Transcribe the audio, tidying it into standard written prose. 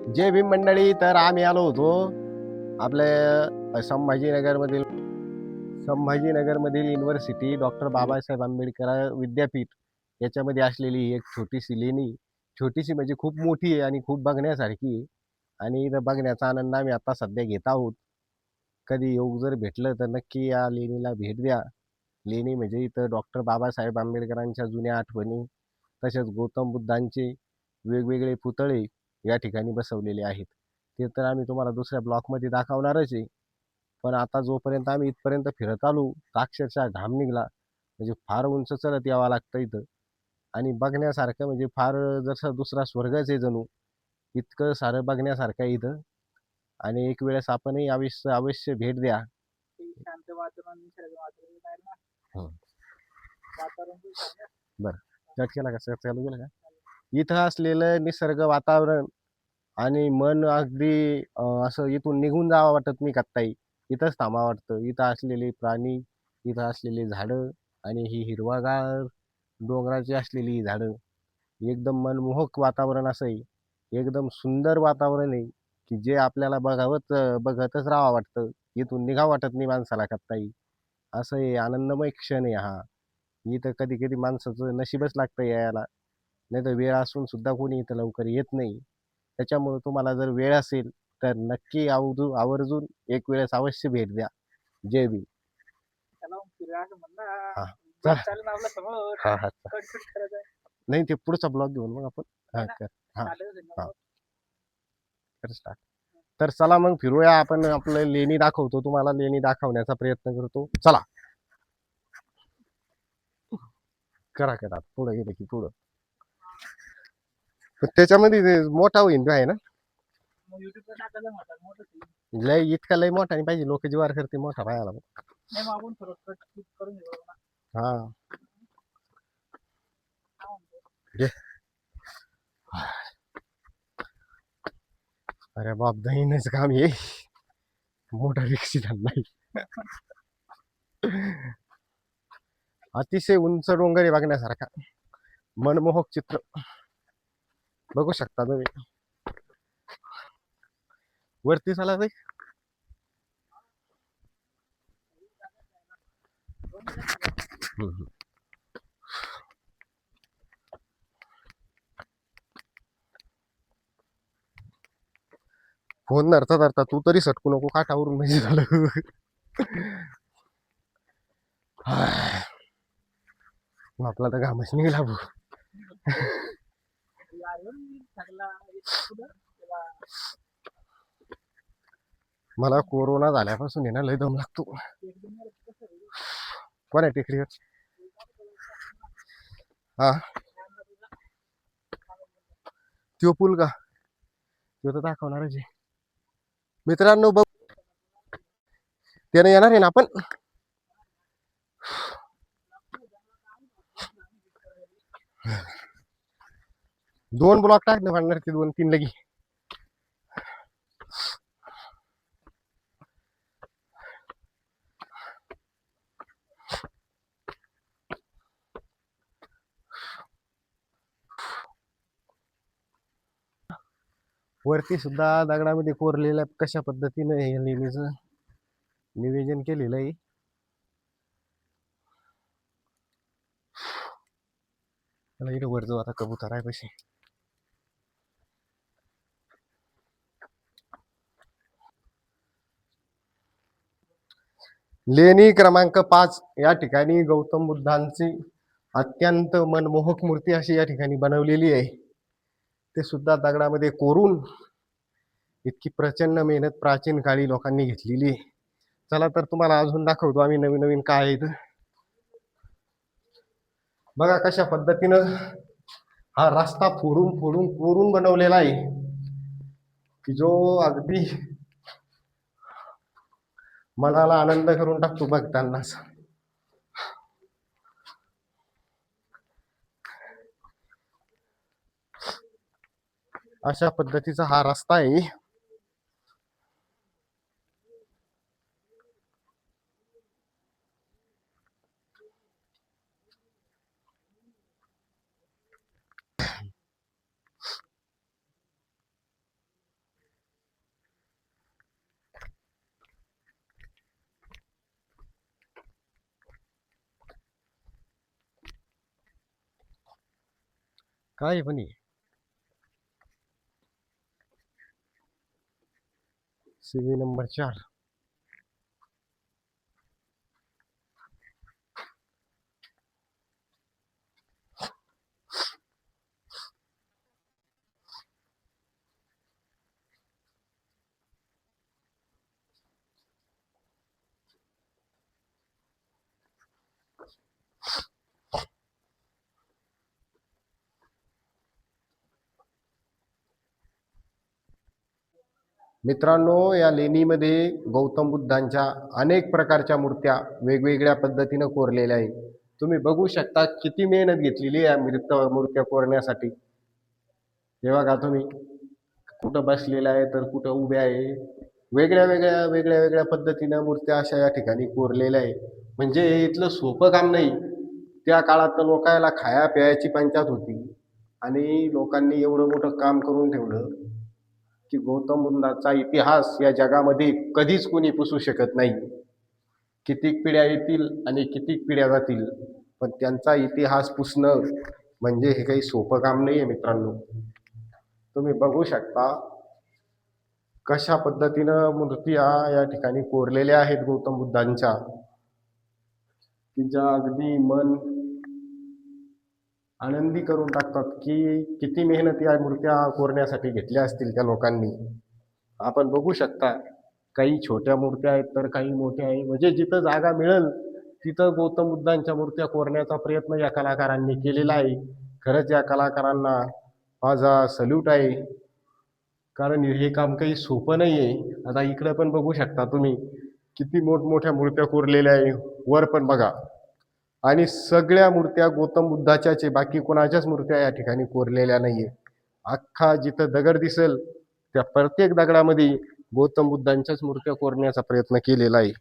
जय भीम मंडळी. तर आम्ही आलो होतो आपल्या संभाजीनगरमधील युनिव्हर्सिटी डॉक्टर बाबासाहेब आंबेडकर विद्यापीठ याच्यामध्ये असलेली एक छोटीशी लेणी. छोटीशी म्हणजे खूप मोठी आहे आणि खूप बघण्यासारखी आहे. आणि इथं बघण्याचा आनंद आम्ही आता सध्या घेत आहोत. कधी योग जर भेटलं तर नक्की या लेणीला भेट द्या. लेणी म्हणजे इथं डॉक्टर बाबासाहेब आंबेडकरांच्या जुन्या आठवणी, तसेच गौतम बुद्धांचे वेगवेगळे पुतळे या ठिकाणी बसवलेले आहेत. ते तर आम्ही तुम्हाला दुसऱ्या ब्लॉकमध्ये दाखवणारच आहे. पण आता जोपर्यंत आम्ही इथपर्यंत फिरत आलो तर अक्षरशः घाम निघला. म्हणजे फार उंच चढत यावं लागतं इथं. आणि बघण्यासारखं म्हणजे फार जसं दुसरा स्वर्गच आहे जणू. इतकं सारं बघण्यासारखं आहे इथं. आणि एक वेळेस आपणही अवश्य अवश्य भेट द्या. शांत वातावरण, निसर्ग वातावरण. बरं, कट केला का? चालू केलं का? इथं असलेलं निसर्ग वातावरण आणि मन अगदी असं इथून निघून जावं वाटत नाही कत्ताई. इथंच थांबावं वाटतं. इथं असलेले प्राणी, इथं असलेली झाडं आणि ही हिरवागार डोंगराची असलेली झाडं, एकदम मनमोहक वातावरण असं आहे. एकदम सुंदर वातावरण आहे की जे आपल्याला बघतच राहावं वाटतं. इथून निघावं वाटत नाही माणसाला कत्ताई. असं आहे, आनंदमय क्षण आहे हा. इथं कधी कधी माणसाचं नशीबच लागतं यायला. नाही तर वेळ असून सुद्धा कोणी इथं लवकर येत नाही. त्याच्यामुळे तुम्हाला जर वेळ असेल तर नक्की आवर्जून एक वेळेस अवश्य भेट द्या. जय भीम. हा, चला. हा, नाही, ते पुढचा ब्लॉग घेऊन मग आपण हा हा कर स्टार्ट. तर चला मग फिरूया. आपण आपलं लेणी दाखवतो तुम्हाला. लेणी दाखवण्याचा प्रयत्न करतो. चला, करा करा. पुढे गेले की पुढं त्याच्यामध्ये ते मोठा होईल आहे ना. लय इतका लय मोठा नाही पाहिजे. लोक जीवार करते मोठा पाहायला. हा, घे. अरे बाप, दहीनच काम ये. मोठा रिक्षी नाही. अतिशय उंच डोंगर आहे बघण्यासारखा. मनमोहक चित्र बघू शकता तुम्ही. वरती चला रे. फोन धरता धरता तू तरी सटकू नको काठावरून म्हणजे झालं. आपला तर घामच निघाला भाऊ. मला कोरोना झाल्यापासून आहे ना लय दम लागतो. कोण आहे टेकडीवर? हा, त्यो पूल का? तो तर दाखवणारच आहे मित्रांनो. बघ, त्याने येणार आहे ना आपण. दोन ब्लॉक टाकले म्हणणार ते 2-3 लगी. वरती सुद्धा दगडामध्ये कोरलेल्या कशा पद्धतीने हे लेणीचं नियोजन केलेलं आहे. त्याला इकडे वर जाऊ आता. कबूतर आहे पैसे. लेणी क्रमांक 5 या ठिकाणी गौतम बुद्धांची अत्यंत मनमोहक मूर्ती अशी या ठिकाणी बनवलेली आहे. ते सुद्धा दगडामध्ये कोरून. इतकी प्रचंड मेहनत प्राचीन काळी लोकांनी घेतलेली आहे. चला तर तुम्हाला अजून दाखवतो आम्ही नवीन नवीन काय आहे. बघा कशा पद्धतीनं हा रस्ता फोडून फोडून कोरून बनवलेला आहे की जो अगदी मनाला आनंद करून टाकतो बघताना. अशा पद्धतीचा हा रस्ता आहे. काय पण सीवी नंबर 4. मित्रांनो, या लेणीमध्ये गौतम बुद्धांच्या अनेक प्रकारच्या मूर्त्या वेगवेगळ्या पद्धतीनं कोरलेल्या आहेत. तुम्ही बघू शकता किती मेहनत घेतलेली आहे मूर्त्या कोरण्यासाठी. हे बघा तुम्ही, कुठं बसलेल्या आहे तर कुठं उभ्या आहे. वेगळ्या वेगळ्या पद्धतीनं मूर्त्या अशा या ठिकाणी कोरलेल्या आहे. म्हणजे हे इथलं सोपं काम नाही. त्या काळात तर लोकांना खाया प्यायची पंचायत होती आणि लोकांनी एवढं मोठं काम करून ठेवलं की गौतम बुद्धाचा इतिहास या जगामध्ये कधीच कोणी पुसू शकत नाही. कितीक पिढ्या येतील आणि कितीक पिढ्या जातील, पण त्यांचा इतिहास पुसणं म्हणजे हे काही सोपं काम नाही आहे मित्रांनो. तुम्ही बघू शकता कशा पद्धतीनं मूर्त्या या ठिकाणी कोरलेल्या आहेत गौतम बुद्धांच्या, की ज्या अगदी मन आनंदी करून टाकतात की किती मेहनत या मूर्त्या कोरण्यासाठी घेतल्या असतील त्या लोकांनी. आपण बघू शकता काही छोट्या मूर्त्या आहेत तर काही मोठ्या आहेत. म्हणजे जिथं जागा मिळेल तिथं गौतम बुद्धांच्या मूर्त्या कोरण्याचा प्रयत्न या कलाकारांनी केलेला आहे. खरंच या कलाकारांना माझा सल्यूट आहे, कारण हे काम काही सोपं नाही आहे. आता इकडं पण बघू शकता तुम्ही किती मोठमोठ्या मूर्त्या कोरलेल्या आहे. वर पण बघा, आणि सगळ्या मूर्त्या गौतम बुद्धाच्याच आहे, बाकी कोणाच्याच मूर्त्या या ठिकाणी कोरलेल्या नाहीये. अख्खा जिथं दगड दिसेल त्या प्रत्येक दगडामध्ये गौतम बुद्धांच्याच मूर्त्या कोरण्याचा प्रयत्न केलेला आहे.